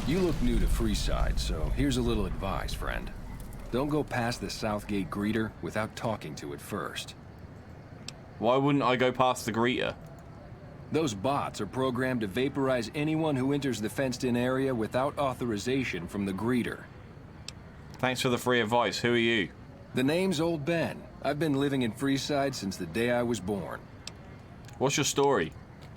You look new to Freeside, so here's a little advice, friend. Don't go past the Southgate greeter without talking to it first. Why wouldn't I go past the greeter? Those bots are programmed to vaporize anyone who enters the fenced-in area without authorization from the greeter. Thanks for the free advice. Who are you? The name's Old Ben. I've been living in Freeside since the day I was born. What's your story?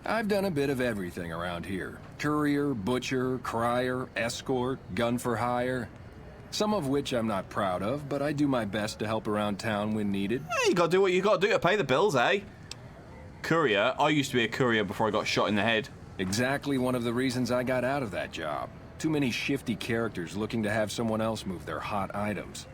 I've done a bit of everything around here. Courier, butcher, crier, escort, gun for hire. Some of which I'm not proud of, but I do my best to help around town when needed. Hey, you gotta do what you gotta do to pay the bills, eh? Courier? I used to be a courier before I got shot in the head. Exactly one of the reasons I got out of that job. Too many shifty characters looking to have someone else move their hot items.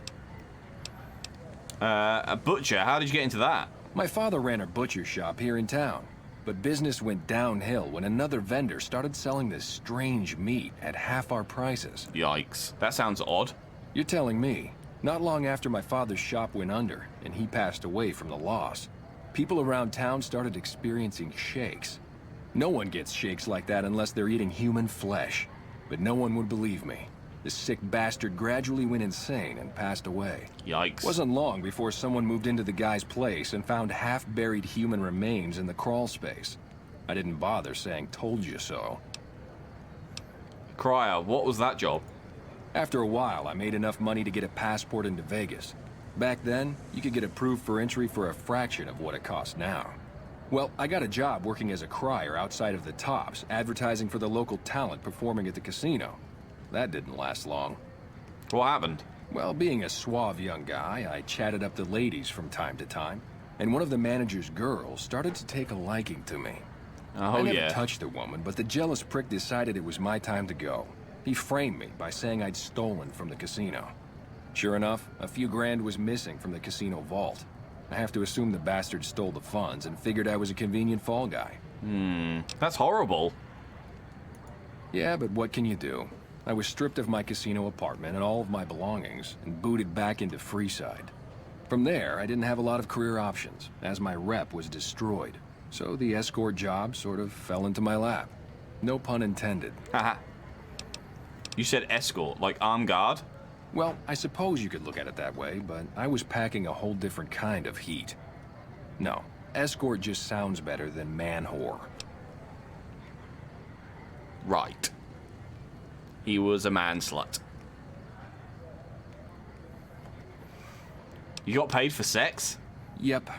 A butcher? How did you get into that? My father ran a butcher shop here in town. But business went downhill when another vendor started selling this strange meat at half our prices. Yikes. That sounds odd. You're telling me. Not long after my father's shop went under, and he passed away from the loss, people around town started experiencing shakes. No one gets shakes like that unless they're eating human flesh. But no one would believe me. The sick bastard gradually went insane and passed away. Yikes. Wasn't long before someone moved into the guy's place and found half-buried human remains in the crawl space. I didn't bother saying told you so. Crier, what was that job? After a while, I made enough money to get a passport into Vegas. Back then, you could get approved for entry for a fraction of what it costs now. Well, I got a job working as a crier outside of the Tops, advertising for the local talent performing at the casino. That didn't last long. What happened? Well, being a suave young guy, I chatted up the ladies from time to time, and one of the manager's girls started to take a liking to me. Oh, I never yeah. touched the woman, but the jealous prick decided it was my time to go. He framed me by saying I'd stolen from the casino. Sure enough, a few grand was missing from the casino vault. I have to assume the bastard stole the funds and figured I was a convenient fall guy. That's horrible. Yeah, but what can you do? I was stripped of my casino apartment and all of my belongings and booted back into Freeside. From there, I didn't have a lot of career options, as my rep was destroyed. So the escort job sort of fell into my lap. No pun intended. Haha. You said escort, like armed guard? Well, I suppose you could look at it that way, but I was packing a whole different kind of heat. No, escort just sounds better than man-whore. Right. He was a man-slut. You got paid for sex? Yep.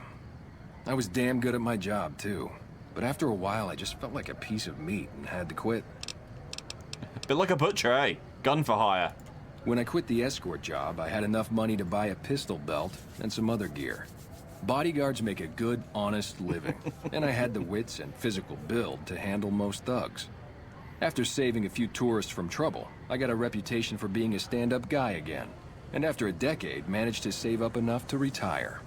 I was damn good at my job, too. But after a while, I just felt like a piece of meat and had to quit. Bit like a butcher, eh? Gun for hire. When I quit the escort job, I had enough money to buy a pistol belt and some other gear. Bodyguards make a good, honest living, and I had the wits and physical build to handle most thugs. After saving a few tourists from trouble, I got a reputation for being a stand-up guy again, and after a decade, managed to save up enough to retire.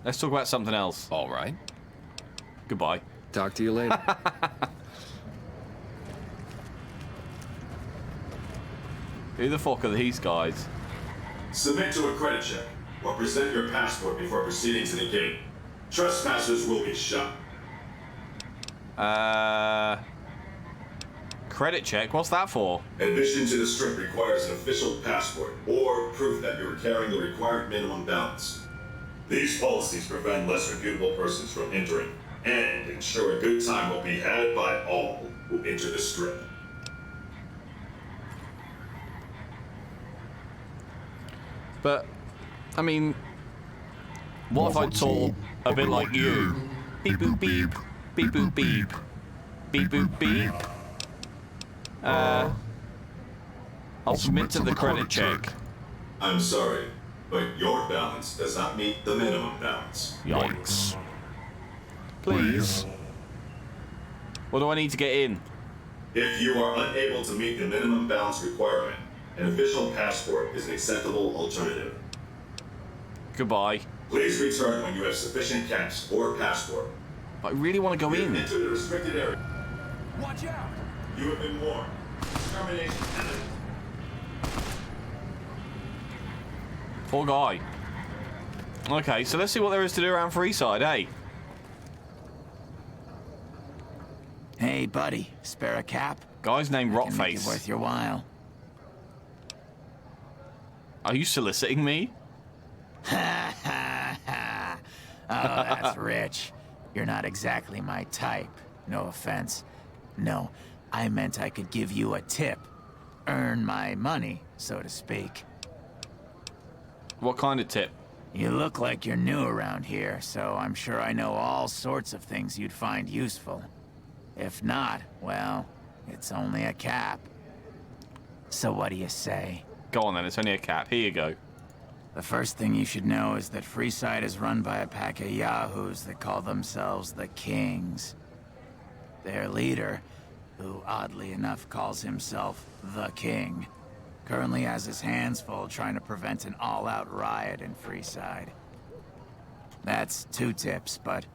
Let's talk about something else. All right. Goodbye. Talk to you later. Who the fuck are these guys? Submit to a credit check, or present your passport before proceeding to the gate. Trespassers will be shot. Credit check? What's that for? Admission to the strip requires an official passport, or proof that you are carrying the required minimum balance. These policies prevent less reputable persons from entering, and ensure a good time will be had by all who enter the strip. But, I mean, what if I talk a bit like you? Beep boop beep, beep boop beep, beep boop beep. I'll submit to the credit check. I'm sorry, but your balance does not meet the minimum balance. Yikes. Please. What do I need to get in? If you are unable to meet the minimum balance requirement, an official passport is an acceptable alternative. Goodbye. Please return when you have sufficient cash or passport. I really want to go in. Into the restricted area. Watch out! You have been warned. Termination imminent. Poor guy. Okay, so let's see what there is to do around Freeside, eh? Hey, buddy. Spare a cap? Guy's named Make it Rotface. worth your while. Are you soliciting me? Ha ha ha. Oh, that's rich. You're not exactly my type. No offense. No, I meant I could give you a tip. Earn my money, so to speak. What kind of tip? You look like you're new around here, so I'm sure I know all sorts of things you'd find useful. If not, well, it's only a cap. So what do you say? Go on then, it's only a cap. Here you go. The first thing you should know is that Freeside is run by a pack of yahoos that call themselves the Kings. Their leader, who oddly enough calls himself the King, currently has his hands full trying to prevent an all-out riot in Freeside. That's 2 tips, but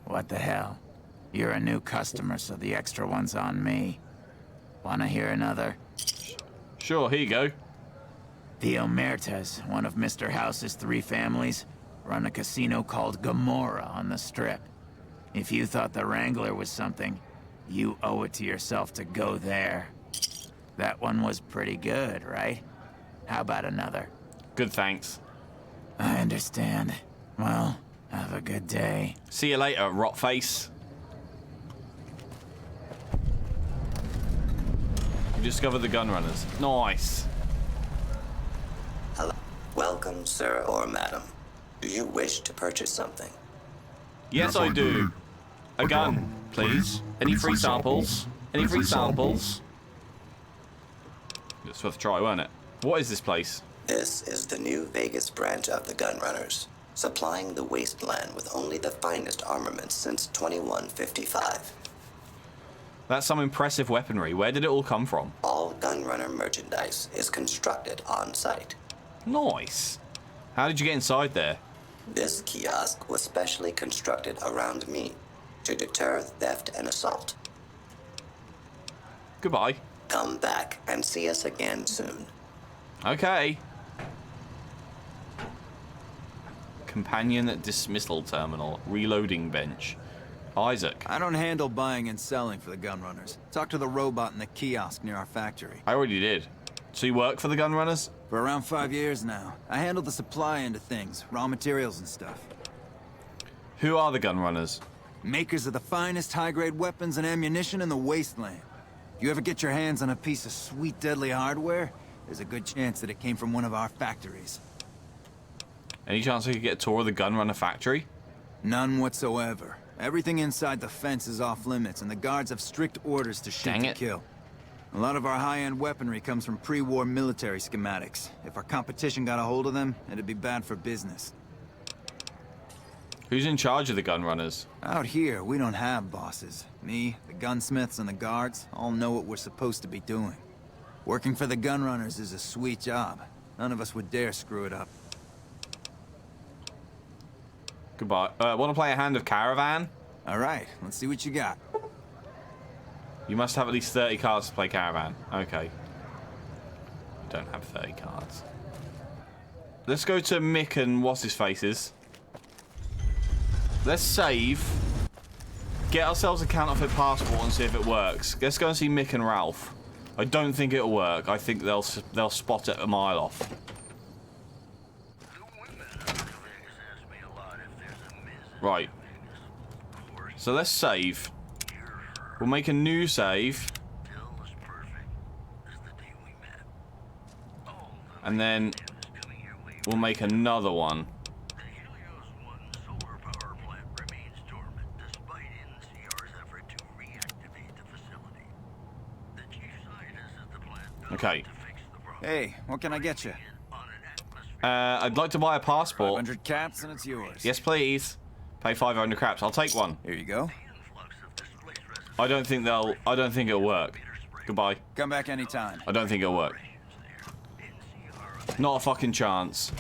what the hell? You're a new customer, so the extra one's on me. Wanna hear another? Sure, here you go. The Omertas, one of Mr. House's 3 families, run a casino called Gomorrah on the Strip. If you thought the Wrangler was something, you owe it to yourself to go there. That one was pretty good, right? How about another? Good, thanks. I understand. Well, have a good day. See you later, Rotface. You discovered the gun runners. Nice. Hello. Welcome, sir or madam. Do you wish to purchase something? Yes, I do. A gun, please. Any free samples? Any free samples? It's worth a try, won't it? What is this place? This is the new Vegas branch of the Gunrunners, supplying the wasteland with only the finest armaments since 2155. That's some impressive weaponry. Where did it all come from? All Gunrunner merchandise is constructed on site. Nice. How did you get inside there? This kiosk was specially constructed around me to deter theft and assault. Goodbye. Come back and see us again soon. Okay. Companion dismissal terminal. Reloading bench. Isaac. I don't handle buying and selling for the Gunrunners. Talk to the robot in the kiosk near our factory. I already did. So you work for the gun runners? For around 5 years now. I handle the supply end of things, raw materials and stuff. Who are the gun runners? Makers of the finest high-grade weapons and ammunition in the wasteland. If you ever get your hands on a piece of sweet, deadly hardware, there's a good chance that it came from one of our factories. Any chance I could get a tour of the gun runner factory? None whatsoever. Everything inside the fence is off limits, and the guards have strict orders to shoot Dang to it. kill. A lot of our high-end weaponry comes from pre-war military schematics. If our competition got a hold of them, it'd be bad for business. Who's in charge of the gun runners? Out here, we don't have bosses. Me, the gunsmiths, and the guards all know what we're supposed to be doing. Working for the Gunrunners is a sweet job. None of us would dare screw it up. Goodbye. Want to play a hand of Caravan? All right, let's see what you got. You must have at least 30 cards to play Caravan. Okay. You don't have 30 cards. Let's go to Mick and what's-his-faces. Let's save. Get ourselves a counterfeit passport and see if it works. Let's go and see Mick and Ralph. I don't think it'll work. I think they'll spot it a mile off. Right. So let's save. We'll make a new save. And then we'll make another one. Okay. Hey, what can I get you? I'd like to buy a passport. 500 caps and it's yours. Yes, please. Pay 500 craps. I'll take one. Here you go. I don't think it'll work. Goodbye. Come back anytime. I don't think it'll work. Not a fucking chance.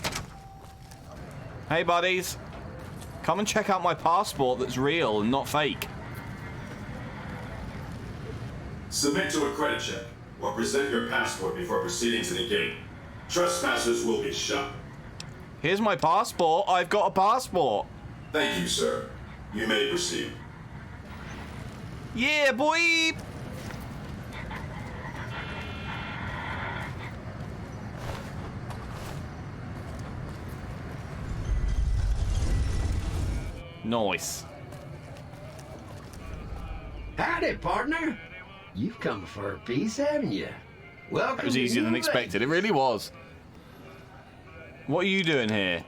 Hey, buddies. Come and check out my passport that's real and not fake. Submit to a credit check or present your passport before proceeding to the gate. Trespassers will be shot. Here's my passport. I've got a passport. Thank you, sir. You may proceed. Yeah, boy. Nice. Howdy, partner. You've come for a piece, haven't you? Welcome. That was easier than expected. It really was. What are you doing here?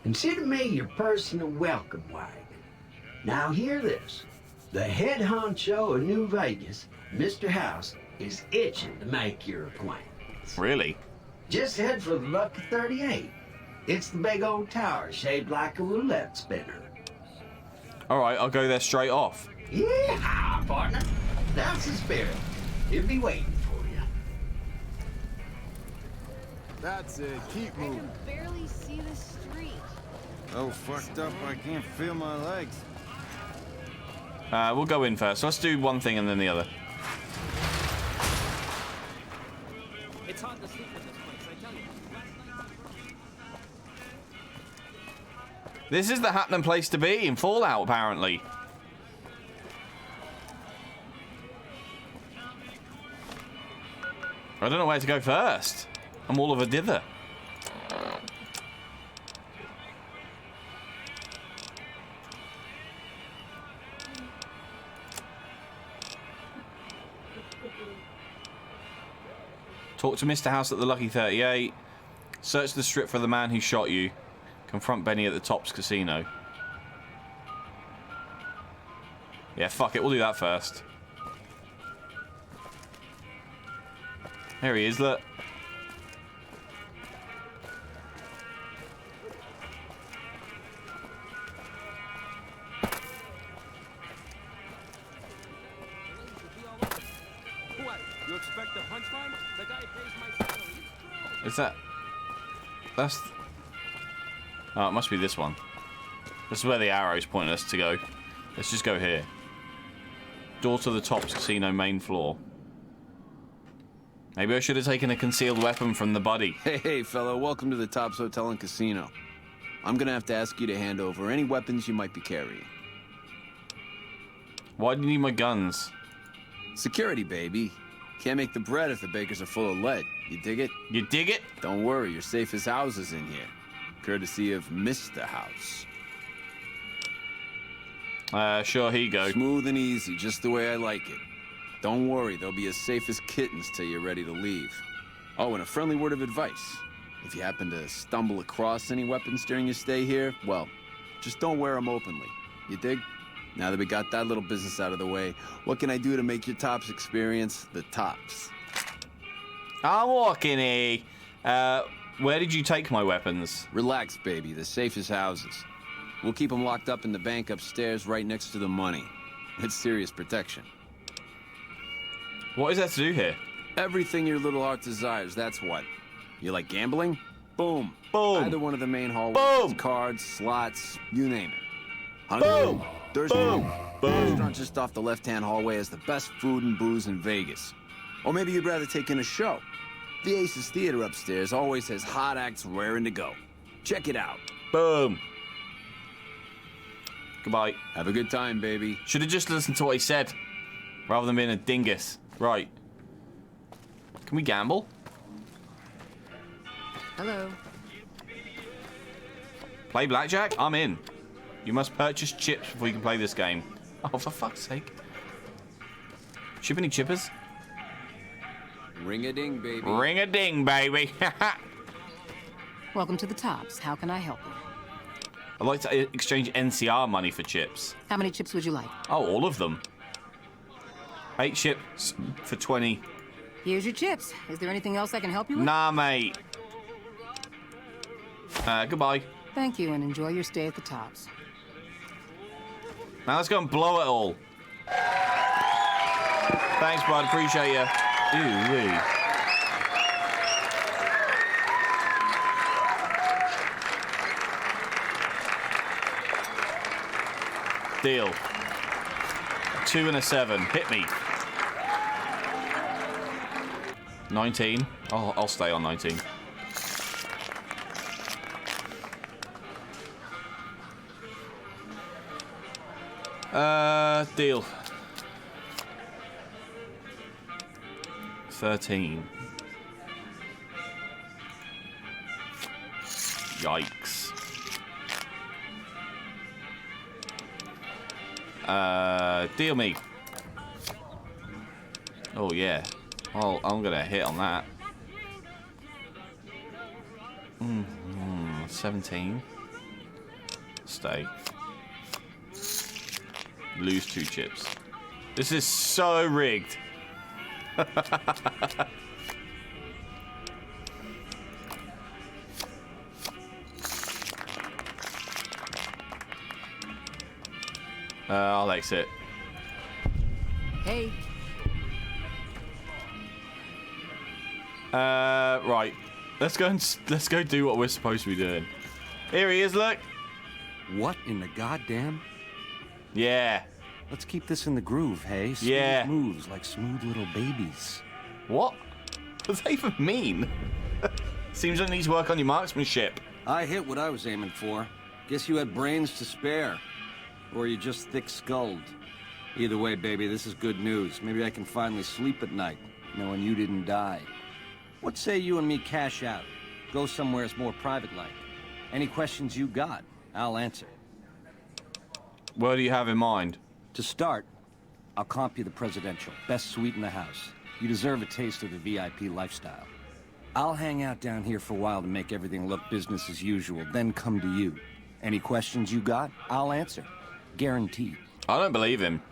Consider me your personal welcome wagon. Now hear this. The head honcho of New Vegas, Mr. House, is itching to make your acquaintance. Really? Just head for the Lucky 38. It's the big old tower shaped like a roulette spinner. All right, I'll go there straight off. Yeah, partner. That's the spirit. He'll be waiting for you. That's it. Keep I moving. can barely see the street. Oh, fucked up. I can't feel my legs. We'll go in first. Let's do one thing and then the other. It's hard to sleep in this place, I tell you. This is the happening place to be in Fallout, apparently. I don't know where to go first. I'm all of a dither. Talk to Mr. House at the Lucky 38. Search the strip for the man who shot you. Confront Benny at the Tops Casino. Yeah, fuck it. We'll do that first. There he is, look. What? You expect a punchline? The guy pays my salary. Is that... That's... Oh, it must be this one. This is where the arrow's pointing us to go. Let's just go here. Door to the Tops Casino main floor. Maybe I should have taken a concealed weapon from the buddy. Hey, fellow, welcome to the Tops Hotel and Casino. I'm gonna have to ask you to hand over any weapons you might be carrying. Why do you need my guns? Security, baby. Can't make the bread if the bakers are full of lead. You dig it? You dig it? Don't worry, your safest houses in here. Courtesy of Mr. House. Sure, here you go. Smooth and easy, just the way I like it. Don't worry, they'll be as safe as kittens till you're ready to leave. Oh, and a friendly word of advice. If you happen to stumble across any weapons during your stay here, well, just don't wear them openly. You dig? Now that we got that little business out of the way, what can I do to make your Tops experience the tops? I'm walking here. Where did you take my weapons? Relax, baby, the safest houses. We'll keep them locked up in the bank upstairs right next to the money. It's serious protection. What is there to do here? Everything your little heart desires, that's what. You like gambling? Boom. Boom. Either one of the main hallways. Boom. Cards, slots, you name it. Hungry? Boom. There's Boom. room. Boom. The restaurant just off the left-hand hallway has the best food and booze in Vegas. Or maybe you'd rather take in a show. The Aces Theater upstairs always has hot acts raring to go. Check it out. Boom. Goodbye. Have a good time, baby. Should have just listened to what he said, rather than being a dingus. Right. Can we gamble? Hello. Play blackjack? I'm in. You must purchase chips before you can play this game. Oh, for fuck's sake. Ship any chippers? Ring-a-ding, baby. Ring-a-ding, baby. Welcome to the Tops. How can I help you? I'd like to exchange NCR money for chips. How many chips would you like? Oh, all of them. 8 chips for 20. Here's your chips. Is there anything else I can help you with? Nah, mate. Goodbye. Thank you, and enjoy your stay at the Tops. Now let's go and blow it all. Thanks, bud. Appreciate you. Ooh-wee. Deal. 2 and a 7. Hit me. 19. I'll stay on 19. Deal. 13. Yikes. Deal me. Oh, yeah. Well, I'm gonna hit on that. 17. Stay. Lose 2 chips. This is so rigged. I'll exit. Hey. Right. Let's go do what we're supposed to be doing. Here he is, look. What in the goddamn? Yeah. Let's keep this in the groove, hey? Smooth Yeah. moves like smooth little babies. What? What does that even mean? Seems like you need to work on your marksmanship. I hit what I was aiming for. Guess you had brains to spare. Or you just thick-skulled. Either way, baby, this is good news. Maybe I can finally sleep at night, knowing you didn't die. What say you and me cash out? Go somewheres more private-like. Any questions you got, I'll answer. What do you have in mind? To start, I'll comp you the presidential. Best suite in the house. You deserve a taste of the VIP lifestyle. I'll hang out down here for a while to make everything look business as usual, then come to you. Any questions you got, I'll answer. Guaranteed. I don't believe him.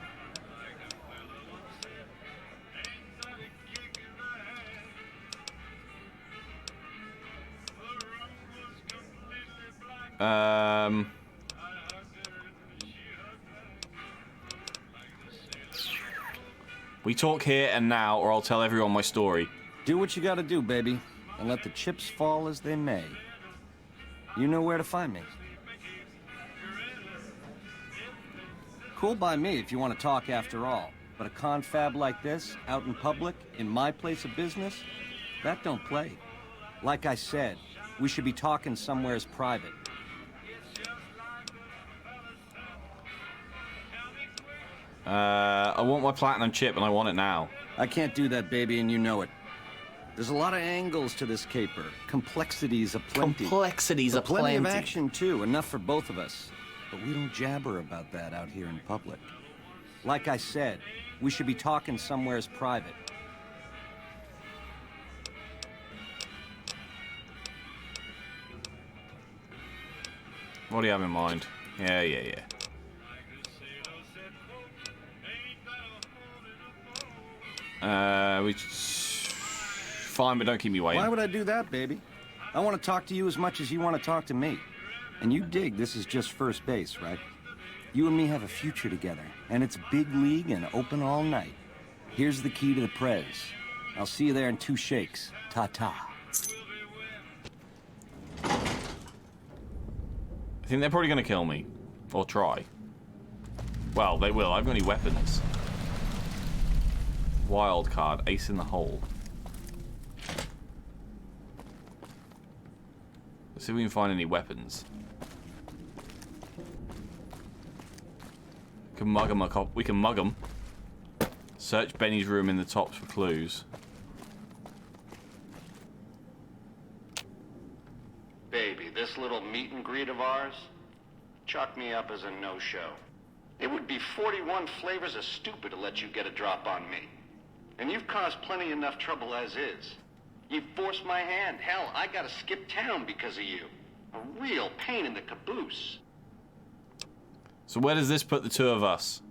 We talk here and now, or I'll tell everyone my story. Do what you gotta do, baby, and let the chips fall as they may. You know where to find me. Cool by me if you want to talk after all, but a confab like this, out in public, in my place of business, that don't play. Like I said, we should be talking somewheres private. I want my platinum chip and I want it now. I can't do that, baby, and you know it. There's a lot of angles to this caper. Complexities aplenty. Complexities But plenty of action, too. Enough for both of us. But we don't jabber about that out here in public. Like I said, we should be talking somewheres private. What do you have in mind? Yeah. Fine, but don't keep me waiting. Why would I do that, baby? I want to talk to you as much as you want to talk to me. And you dig this is just first base, right? You and me have a future together, and it's big league and open all night. Here's the key to the prez. I'll see you there in 2 shakes. Ta-ta. I think they're probably going to kill me. Or try. Well, they will. I haven't got any weapons. Wild card. Ace in the hole. Let's see if we can find any weapons. We can mug them. We can mug them. Search Benny's room in the tops for clues. Baby, this little meet and greet of ours, chalk me up as a no-show. It would be 41 flavors of stupid to let you get a drop on me. And you've caused plenty enough trouble as is. You've forced my hand. Hell, I gotta skip town because of you. A real pain in the caboose. So where does this put the two of us?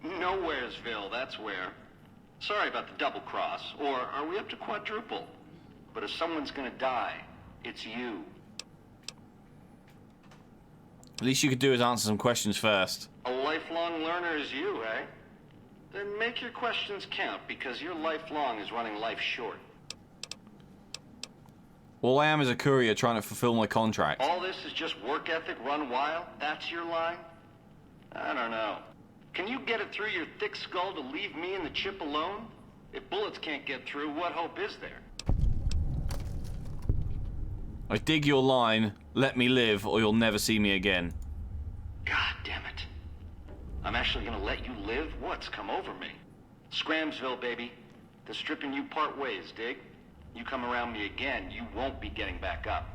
Nowheresville, that's where. Sorry about the double cross. Or are we up to quadruple? But if someone's gonna die, it's you. At least you could do is answer some questions first. A lifelong learner is you, eh? Then make your questions count, because your lifelong is running life short. All I am is a courier trying to fulfill my contract. All this is just work ethic run wild? That's your line? I don't know. Can you get it through your thick skull to leave me and the chip alone? If bullets can't get through, what hope is there? I dig your line, let me live, or you'll never see me again. God damn it. I'm actually gonna let you live? What's come over me? Scramsville, baby. The stripping you part ways, dig? You come around me again, you won't be getting back up.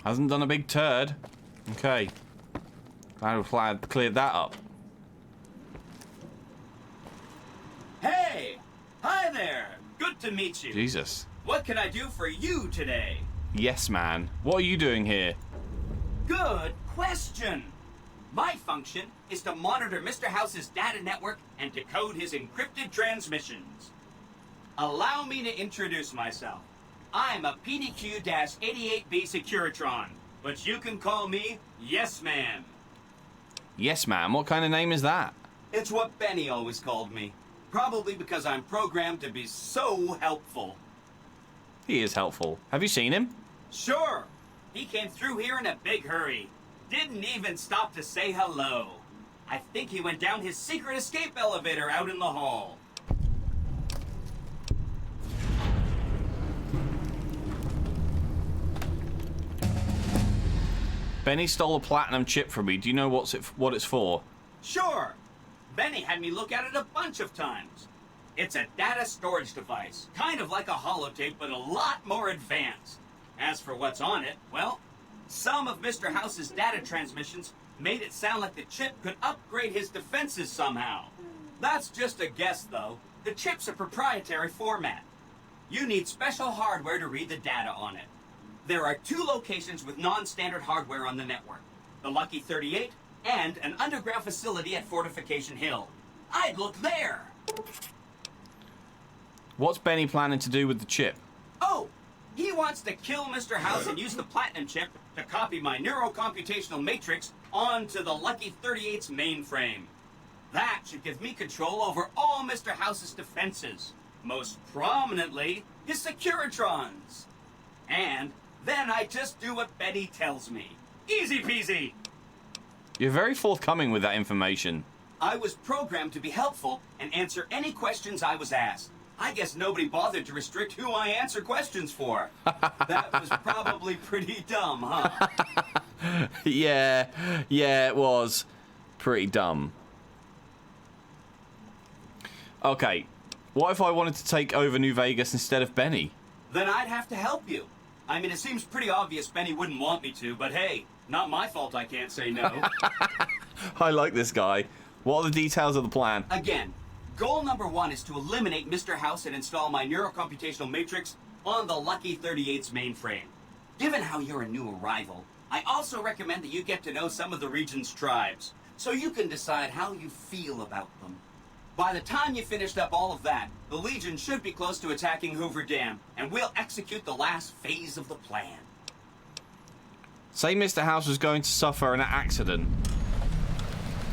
Hasn't done a big turd. Okay. Glad we cleared that up. Hey! Hi there! Good to meet you. Jesus. What can I do for you today? Yes, man. What are you doing here? Good question. My function is to monitor Mr. House's data network and decode his encrypted transmissions. Allow me to introduce myself. I'm a PDQ-88B Securitron, but you can call me Yes Man. Yes, man. What kind of name is that? It's what Benny always called me. Probably because I'm programmed to be so helpful. He is helpful. Have you seen him? Sure. He came through here in a big hurry. Didn't even stop to say hello. I think he went down his secret escape elevator out in the hall. Benny stole a platinum chip from me. Do you know what it's for? Sure. Benny had me look at it a bunch of times. It's a data storage device, kind of like a holotape, but a lot more advanced. As for what's on it, well, some of Mr. House's data transmissions made it sound like the chip could upgrade his defenses somehow. That's just a guess, though. The chip's a proprietary format. You need special hardware to read the data on it. There are 2 locations with non-standard hardware on the network. The Lucky 38 and an underground facility at Fortification Hill. I'd look there! What's Benny planning to do with the chip? Oh! He wants to kill Mr. House and use the platinum chip to copy my neurocomputational matrix onto the Lucky 38's mainframe. That should give me control over all Mr. House's defenses, most prominently his Securitrons. And then I just do what Benny tells me. Easy peasy! You're very forthcoming with that information. I was programmed to be helpful and answer any questions I was asked. I guess nobody bothered to restrict who I answer questions for. That was probably pretty dumb, huh? Yeah, it was pretty dumb. Okay, what if I wanted to take over New Vegas instead of Benny? Then I'd have to help you. I mean, it seems pretty obvious Benny wouldn't want me to, but hey, not my fault I can't say no. I like this guy. What are the details of the plan? Again, goal number 1 is to eliminate Mr. House and install my neurocomputational matrix on the Lucky 38's mainframe. Given how you're a new arrival, I also recommend that you get to know some of the region's tribes, so you can decide how you feel about them. By the time you finished up all of that, the Legion should be close to attacking Hoover Dam, and we'll execute the last phase of the plan. Say Mr. House was going to suffer an accident.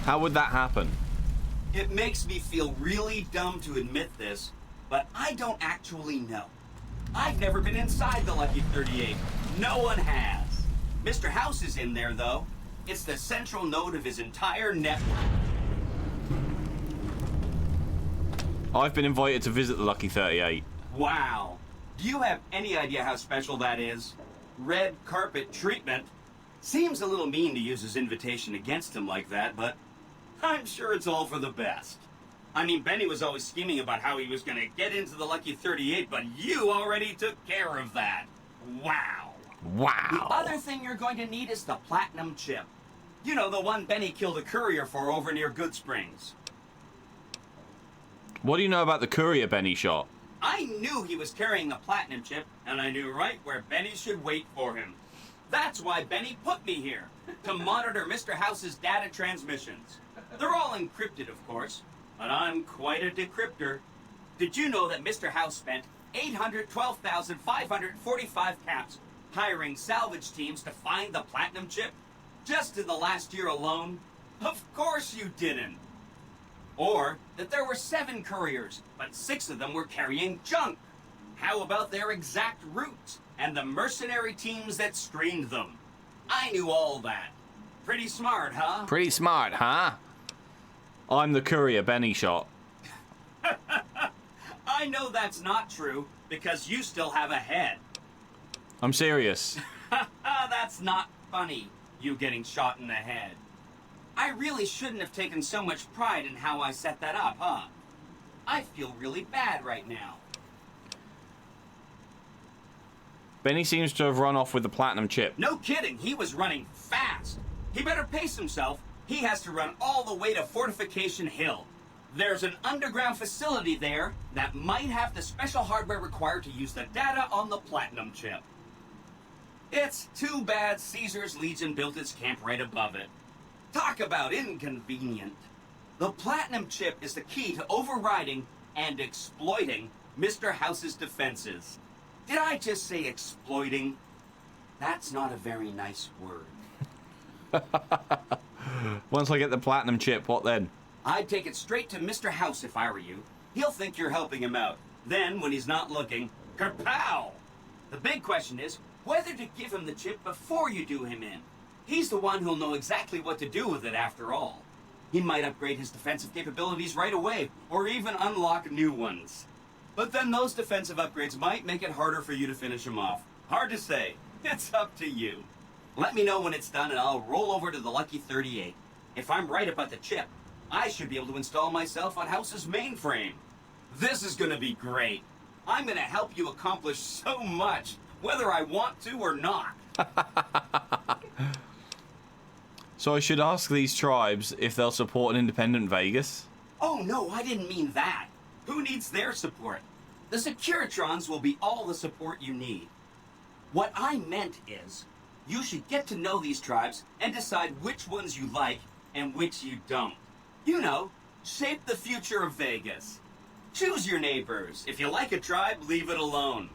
How would that happen? It makes me feel really dumb to admit this, but I don't actually know. I've never been inside the Lucky 38. No one has. Mr. House is in there, though. It's the central node of his entire network. I've been invited to visit the Lucky 38. Wow. Do you have any idea how special that is? Red carpet treatment. Seems a little mean to use his invitation against him like that, but I'm sure it's all for the best. I mean, Benny was always scheming about how he was going to get into the Lucky 38, but you already took care of that. Wow. Wow. The other thing you're going to need is the platinum chip. You know, the one Benny killed a courier for over near Good Springs. What do you know about the courier Benny shot? I knew he was carrying the platinum chip, and I knew right where Benny should wait for him. That's why Benny put me here, to monitor Mr. House's data transmissions. They're all encrypted, of course, but I'm quite a decryptor. Did you know that Mr. House spent 812,545 caps hiring salvage teams to find the platinum chip? Just in the last year alone? Of course you didn't. Or that there were 7 couriers, but 6 of them were carrying junk. How about their exact routes and the mercenary teams that screened them? I knew all that. Pretty smart, huh? Pretty smart, huh? I'm the courier Benny shot. I know that's not true, because you still have a head. I'm serious. That's not funny, you getting shot in the head. I really shouldn't have taken so much pride in how I set that up, huh? I feel really bad right now. Benny seems to have run off with the platinum chip. No kidding, he was running fast. He better pace himself. He has to run all the way to Fortification Hill. There's an underground facility there that might have the special hardware required to use the data on the platinum chip. It's too bad Caesar's Legion built its camp right above it. Talk about inconvenient. The platinum chip is the key to overriding and exploiting Mr. House's defenses. Did I just say exploiting? That's not a very nice word. Once I get the platinum chip, what then? I'd take it straight to Mr. House if I were you. He'll think you're helping him out. Then, when he's not looking, kerpow! The big question is whether to give him the chip before you do him in. He's the one who'll know exactly what to do with it after all. He might upgrade his defensive capabilities right away, or even unlock new ones. But then those defensive upgrades might make it harder for you to finish him off. Hard to say. It's up to you. Let me know when it's done and I'll roll over to the Lucky 38. If I'm right about the chip, I should be able to install myself on House's mainframe. This is gonna be great. I'm gonna help you accomplish so much, whether I want to or not. So I should ask these tribes if they'll support an independent Vegas? Oh no, I didn't mean that. Who needs their support? The Securitrons will be all the support you need. What I meant is, you should get to know these tribes and decide which ones you like and which you don't. You know, shape the future of Vegas. Choose your neighbors. If you like a tribe, leave it alone.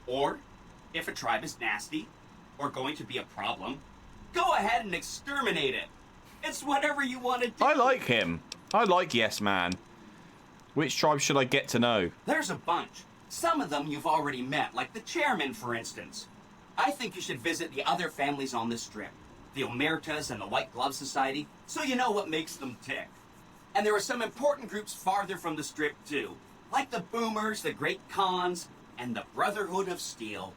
Or, if a tribe is nasty, or going to be a problem, go ahead and exterminate it. It's whatever you want to do. I like him. I like Yes Man. Which tribe should I get to know? There's a bunch. Some of them you've already met, like the chairman, for instance. I think you should visit the other families on the strip, the Omertas and the White Glove Society, so you know what makes them tick. And there are some important groups farther from the strip, too, like the Boomers, the Great Khans, and the Brotherhood of Steel.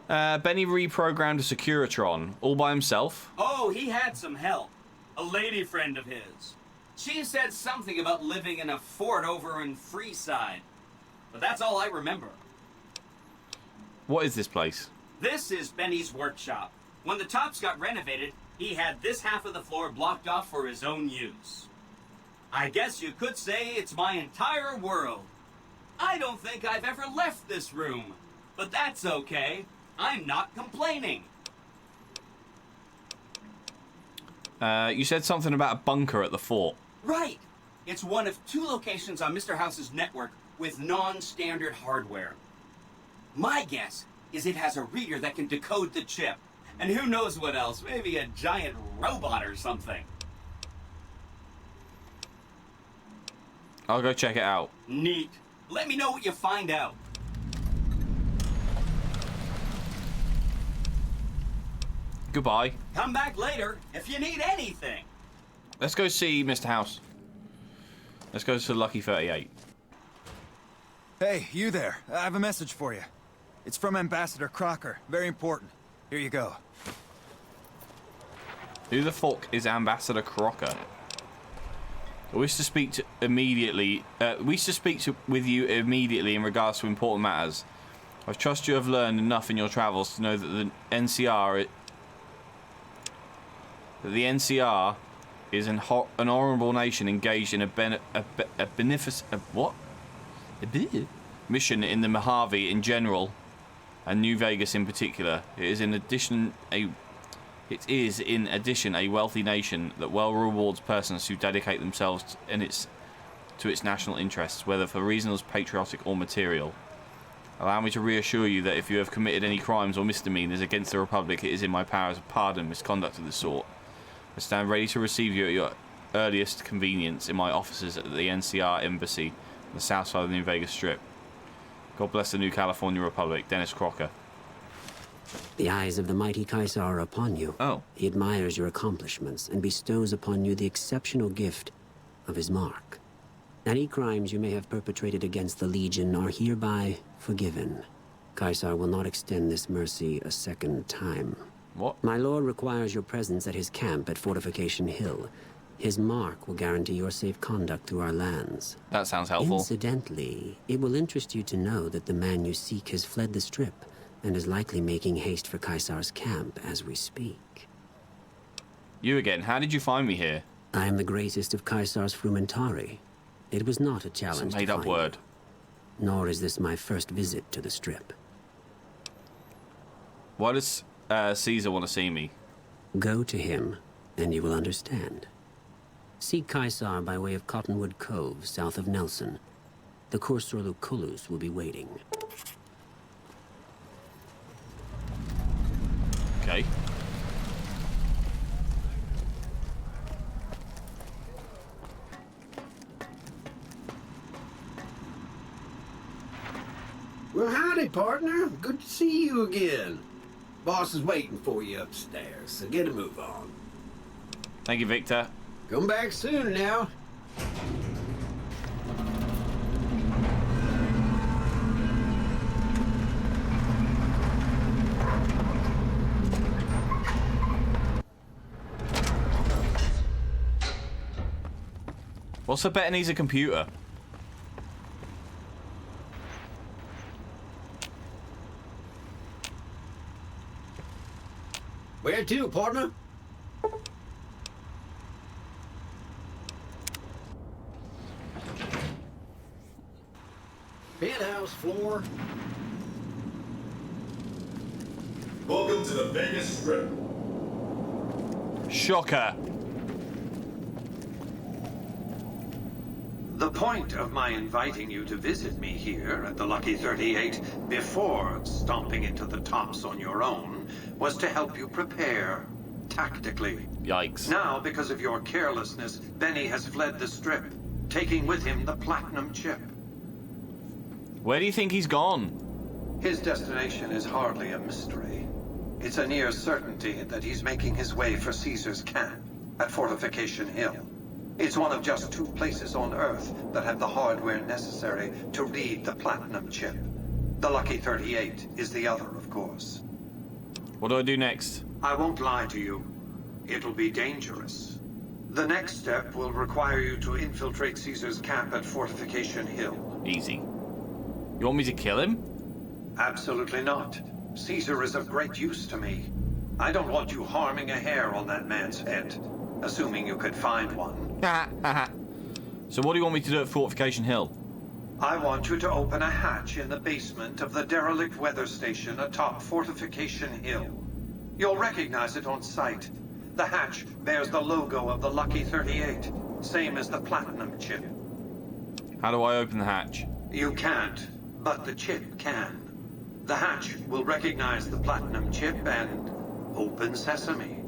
Benny reprogrammed a Securitron, all by himself. Oh, he had some help. A lady friend of his. She said something about living in a fort over in Freeside. But that's all I remember. What is this place? This is Benny's workshop. When the tops got renovated, he had this half of the floor blocked off for his own use. I guess you could say it's my entire world. I don't think I've ever left this room. But that's okay. I'm not complaining. You said something about a bunker at the fort. Right. It's one of 2 locations on Mr. House's network with non-standard hardware. My guess is it has a reader that can decode the chip. And who knows what else, maybe a giant robot or something. I'll go check it out. Neat. Let me know what you find out. Goodbye. Come back later if you need anything. Let's go see Mr. House. Let's go to Lucky 38. Hey, you there. I have a message for you. It's from Ambassador Crocker. Very important. Here you go. Who the fuck is Ambassador Crocker? I wish to speak to immediately. With you immediately in regards to important matters. I trust you have learned enough in your travels to know that the NCR is an honorable nation engaged in a beneficent mission in the Mojave in general, and New Vegas in particular. It is in addition a wealthy nation that well rewards persons who dedicate themselves to its national interests, whether for reasons patriotic or material. Allow me to reassure you that if you have committed any crimes or misdemeanors against the Republic, it is in my power to pardon misconduct of this sort. I stand ready to receive you at your earliest convenience in my offices at the NCR Embassy on the south side of the New Vegas Strip. God bless the new California Republic. Dennis Crocker. The eyes of the mighty Caesar are upon you. Oh. He admires your accomplishments and bestows upon you the exceptional gift of his mark. Any crimes you may have perpetrated against the Legion are hereby forgiven. Caesar will not extend this mercy a second time. What? My lord requires your presence at his camp at Fortification Hill. His mark will guarantee your safe conduct through our lands. That sounds helpful. Incidentally, it will interest you to know that the man you seek has fled the Strip and is likely making haste for Caesar's camp as we speak. You again. How did you find me here? I am the greatest of Caesar's frumentari. It was not a It's challenge a made-up to find word. you. Nor is this my first visit to the Strip. Why does Caesar want to see me? Go to him, and you will understand. Seek Caesar by way of Cottonwood Cove, south of Nelson. The Cursor Lucullus will be waiting. Okay. Well, howdy, partner. Good to see you again. Boss is waiting for you upstairs, so get a move on. Thank you, Victor. Come back soon now. What's the bet needs a computer? Where to, partner? Penthouse floor. Welcome to the Vegas Strip. Shocker. The point of my inviting you to visit me here at the Lucky 38 before stomping into the tops on your own was to help you prepare tactically. Yikes. Now, because of your carelessness, Benny has fled the Strip, taking with him the platinum chip. Where do you think he's gone? His destination is hardly a mystery. It's a near certainty that he's making his way for Caesar's camp at Fortification Hill. It's one of just 2 places on Earth that have the hardware necessary to read the platinum chip. The Lucky 38 is the other, of course. What do I do next? I won't lie to you. It'll be dangerous. The next step will require you to infiltrate Caesar's camp at Fortification Hill. Easy. You want me to kill him? Absolutely not. Caesar is of great use to me. I don't want you harming a hair on that man's head, assuming you could find one. So what do you want me to do at Fortification Hill? I want you to open a hatch in the basement of the derelict weather station atop Fortification Hill. You'll recognize it on sight. The hatch bears the logo of the Lucky 38, same as the platinum chip. How do I open the hatch? You can't, but the chip can. The hatch will recognize the platinum chip and open sesame.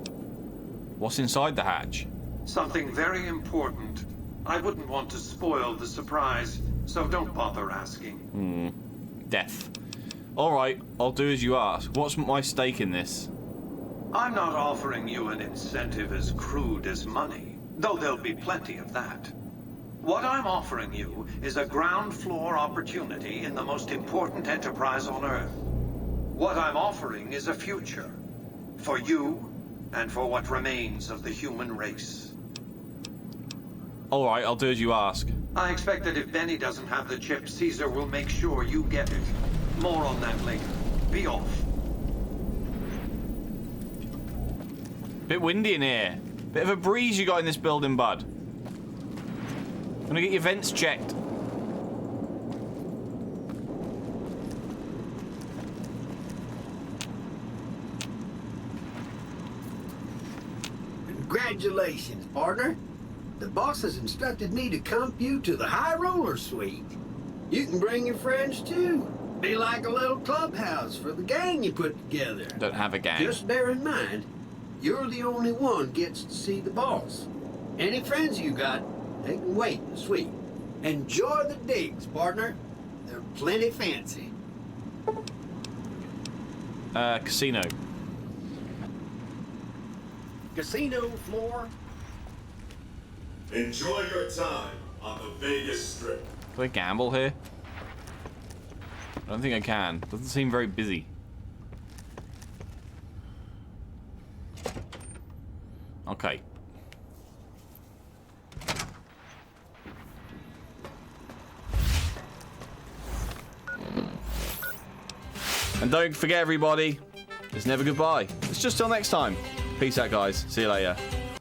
What's inside the hatch? Something very important. I wouldn't want to spoil the surprise, so don't bother asking. Death. Alright, I'll do as you ask. What's my stake in this? I'm not offering you an incentive as crude as money, though there'll be plenty of that. What I'm offering you is a ground floor opportunity in the most important enterprise on Earth. What I'm offering is a future. For you, and for what remains of the human race. Alright, I'll do as you ask. I expect that if Benny doesn't have the chip, Caesar will make sure you get it. More on that later. Be off. Bit windy in here. Bit of a breeze you got in this building, bud. Gonna get your vents checked. Congratulations, partner. The boss has instructed me to comp you to the High Roller Suite. You can bring your friends too. Be like a little clubhouse for the gang you put together. Don't have a gang. Just bear in mind, you're the only one gets to see the boss. Any friends you got, they can wait in the suite. Enjoy the digs, partner. They're plenty fancy. Casino. Casino floor. Enjoy your time on the Vegas Strip. Do I gamble here? I don't think I can. Doesn't seem very busy. Okay. And don't forget, everybody, it's never goodbye. It's just till next time. Peace out, guys. See you later.